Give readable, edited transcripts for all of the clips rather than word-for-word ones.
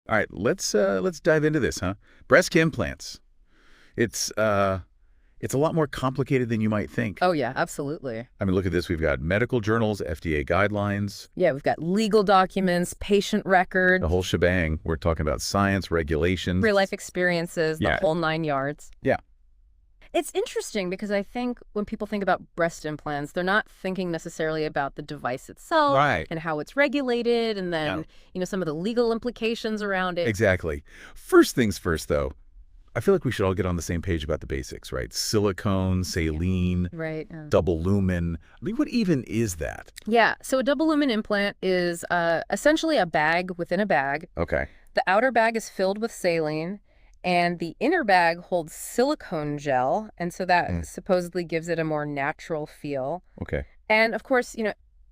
All right, let's dive into this, huh? Breast implants. It's uh it's a lot more complicated than you might think. Oh, yeah, absolutely. I mean, look at this. We've got medical journals, FDA guidelines, Yeah, we've got legal documents, patient the records, whole shebang. We're talking about science, real life regulations. experiences, the Yeah. whole nine yards. Yeah. It's interesting because I think when people think about breast implants, they're not thinking necessarily about the device itself Right. and how it's regulated and No. then, some of the legal implications around it. Exactly. First things first, though. I feel like we should all get on the same page about the basics, right? Silicone, saline, Right. double lumen. I mean, what even is that? Yeah. So a double lumen implant is essentially a bag within a bag. Okay. The outer bag is filled with saline, and the inner bag holds silicone gel, and so that Mm, supposedly gives it a more natural feel. okay. And of course,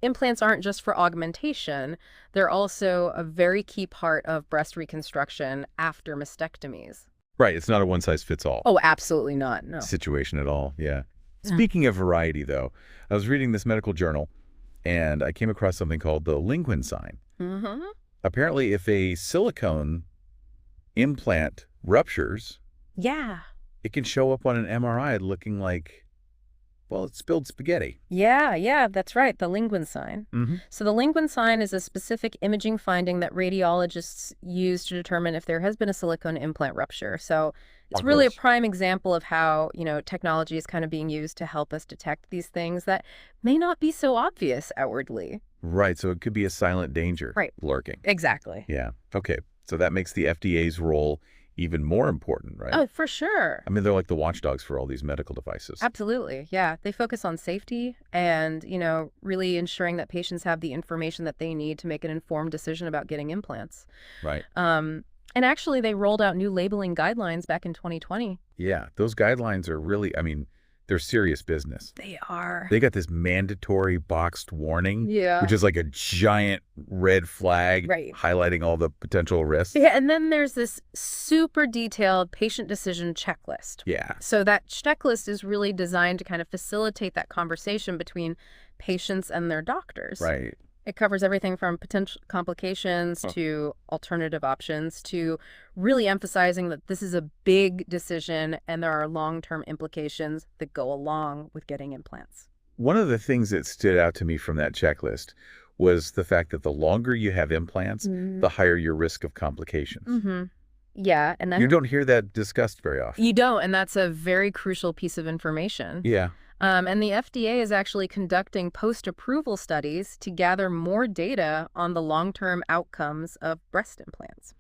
implants aren't just for augmentation. They're also a very key part of breast reconstruction after mastectomies. Right. It's not a one-size-fits-all Oh, absolutely not. No. situation at all. Yeah. Yeah. Speaking of variety, though, I was reading this medical journal and I came across something called the Lincoln sign. Mm-hmm. Apparently, if a silicone implant ruptures, Yeah. it can show up on an MRI looking like, well, it spilled spaghetti. Yeah, that's right. The Linguin sign. Mm-hmm. So the Linguin sign is a specific imaging finding that radiologists use to determine if there has been a silicone implant rupture. So it's Of really a course. prime example of how, technology is kind of being used to help us detect these things that may not be so obvious outwardly. Right. So it could be a silent danger Right. lurking. Exactly. Yeah. Okay. So that makes the FDA's role even more important, right? Oh, for sure. I mean, they're like the watchdogs for all these medical devices. Absolutely. Yeah. They focus on safety and, really ensuring that patients have the information that they need to make an informed decision about getting implants. Right. And actually, they rolled out new labeling guidelines back in 2020. Yeah. Those guidelines are really, they're serious business. They are. They got this mandatory boxed warning, Yeah. which is like a giant red flag Right. highlighting all the potential risks. Yeah, and then there's this super detailed patient decision checklist. Yeah. So that checklist is really designed to kind of facilitate that conversation between patients and their doctors. Right. It covers everything from potential complications Huh. to alternative options to really emphasizing that this is a big decision and there are long-term implications that go along with getting implants. One of the things that stood out to me from that checklist was the fact that the longer you have implants, the higher your risk of complications. Mm-hmm. Yeah, and You then don't hear that discussed very often. you don't, and that's a very crucial piece of information. Yeah. And the FDA is actually conducting post-approval studies to gather more data on the long-term outcomes of breast implants.